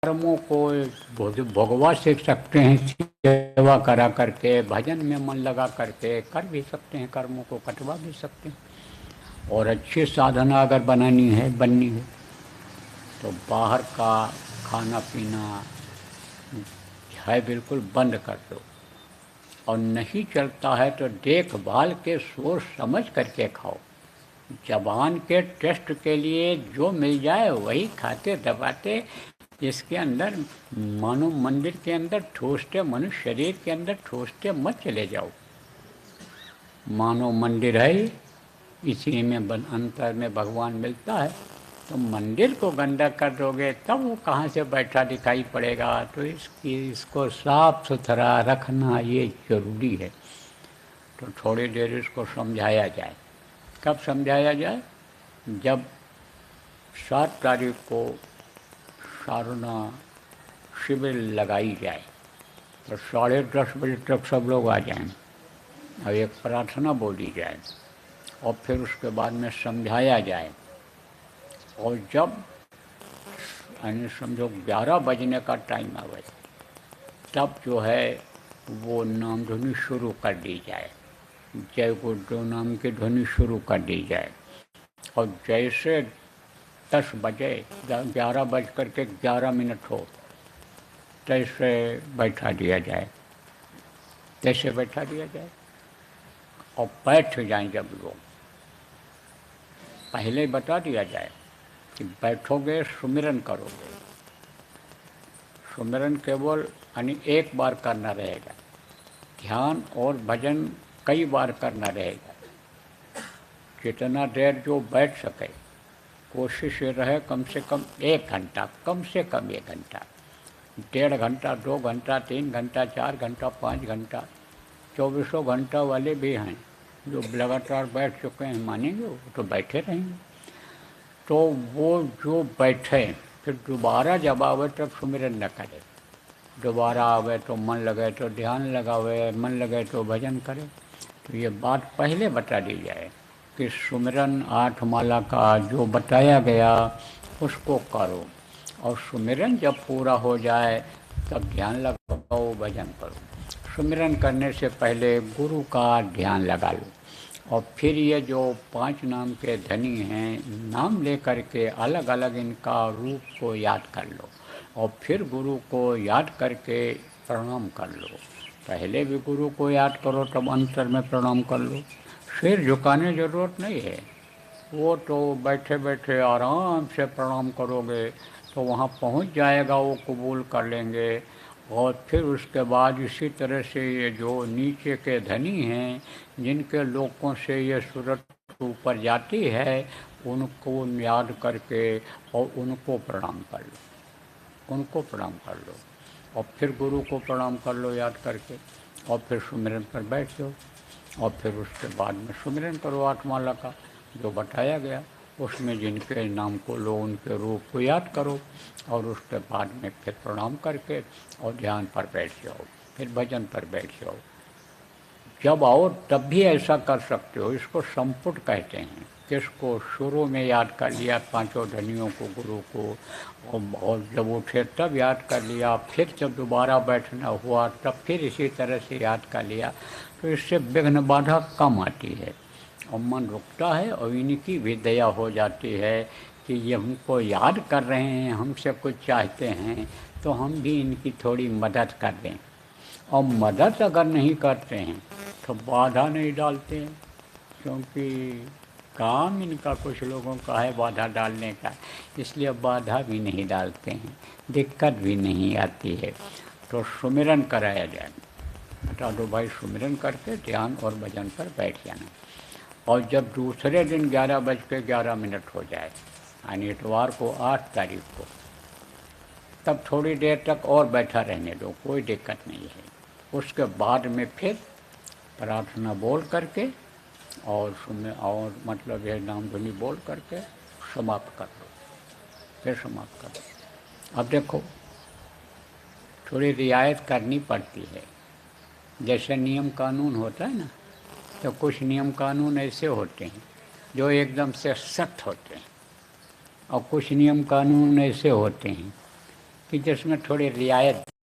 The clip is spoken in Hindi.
कर्मों को भोगवा सीख सकते हैं, सेवा करा करके, भजन में मन लगा करके कर भी सकते हैं, कर्मों को कटवा भी सकते हैं। और अच्छी साधना अगर बननी है तो बाहर का खाना पीना है बिल्कुल बंद कर दो। और नहीं चलता है तो देखभाल के सोच समझ करके खाओ। जबान के टेस्ट के लिए जो मिल जाए वही खाते दबाते, इसके अंदर मानव मंदिर के अंदर ठोसते, मनुष्य शरीर के अंदर ठोसते मत चले जाओ। मानव मंदिर है, इसी में अंतर में भगवान मिलता है। तो मंदिर को गंदा कर दोगे तब वो कहाँ से बैठा दिखाई पड़ेगा। तो इसको साफ सुथरा रखना ये जरूरी है। तो थोड़ी देर इसको समझाया जाए। कब समझाया जाए? जब 7 तारीख को सारना शिविर लगाई जाए तो 10:30 बजे तक सब लोग आ जाएं और एक प्रार्थना बोली जाए और फिर उसके बाद में समझाया जाए। और जब यानी समझो 11 बजने का टाइम आवे तब जो है वो नाम ध्वनि शुरू कर दी जाए, जय गुरुदेव नाम की ध्वनि शुरू कर दी जाए। और जैसे 10 बजे 11:11 हो तैसे बैठा दिया जाए, तैसे बैठा दिया जाए और बैठ जाएं। जब लोग पहले बता दिया जाए कि बैठोगे सुमिरन करोगे। सुमिरन केवल यानी एक बार करना रहेगा, ध्यान और भजन कई बार करना रहेगा। जितना देर जो बैठ सके कोशिश ये रहे कम से कम 1 घंटा, कम से कम 1 घंटा, 1.5 घंटा, 2 घंटा, 3 घंटा, 4 घंटा, 5 घंटा, 24 घंटा वाले भी हैं जो लगातार बैठ चुके हैं, मानेंगे वो तो बैठे रहेंगे। तो वो जो बैठे फिर दोबारा जब आवे तब सुमिरन न करे, दोबारा आवे तो मन लगे तो ध्यान लगावे, मन लगे तो भजन करे। तो ये बात पहले बता दी जाए कि सुमिरन 8 माला का जो बताया गया उसको करो। और सुमिरन जब पूरा हो जाए तब ध्यान लगाओ, भजन करो। सुमिरन करने से पहले गुरु का ध्यान लगा लो और फिर ये जो 5 नाम के धनी हैं, नाम ले करके अलग अलग इनका रूप को याद कर लो और फिर गुरु को याद करके प्रणाम कर लो। पहले भी गुरु को याद करो तब अंतर में प्रणाम कर लो। सिर झुकाने ज़रूरत नहीं है, वो तो बैठे बैठे आराम से प्रणाम करोगे तो वहाँ पहुँच जाएगा, वो कबूल कर लेंगे। और फिर उसके बाद इसी तरह से ये जो नीचे के धनी हैं, जिनके लोगों से ये सूरत ऊपर जाती है, उनको याद करके और उनको प्रणाम कर लो, उनको प्रणाम कर लो। और फिर गुरु को प्रणाम कर लो याद करके और फिर सुमिरन पर बैठ जाओ। और फिर उसके बाद में सुमिरन करो 8 माला का जो बताया गया, उसमें जिनके नाम को लो उनके रूप को याद करो और उसके बाद में फिर प्रणाम करके और ध्यान पर बैठ जाओ, फिर भजन पर बैठ जाओ। जब आओ तब भी ऐसा कर सकते हो। इसको संपुट कहते हैं। किसको? शुरू में याद कर लिया 5 धनियों को, गुरु को, और जब उठे तब याद कर लिया। फिर जब दोबारा बैठना हुआ तब फिर इसी तरह से याद कर लिया। तो इससे विघ्न बाधा कम आती है और मन रुकता है और इनकी भी दया हो जाती है कि ये हमको याद कर रहे हैं, हमसे कुछ चाहते हैं, तो हम भी इनकी थोड़ी मदद कर दें। और मदद अगर नहीं करते हैं तो बाधा नहीं डालते हैं, क्योंकि काम इनका कुछ लोगों का है बाधा डालने का, इसलिए बाधा भी नहीं डालते हैं, दिक्कत भी नहीं आती है। तो सुमिरन कराया जाए, बता दो भाई, सुमिरन करके ध्यान और भजन पर बैठ जाना। और जब दूसरे दिन 11:11 हो जाए, यानी इतवार को 8 तारीख को, तब थोड़ी देर तक और बैठा रहने दो, कोई दिक्कत नहीं है। उसके बाद में फिर प्रार्थना बोल करके और मतलब यह नाम ध्वनि बोल करके समाप्त कर दो, फिर समाप्त कर दो। अब देखो, थोड़ी रियायत करनी पड़ती है। जैसे नियम कानून होता है ना, तो कुछ नियम कानून ऐसे होते हैं जो एकदम से सख्त होते हैं और कुछ नियम कानून ऐसे होते हैं कि जिसमें थोड़ी रियायत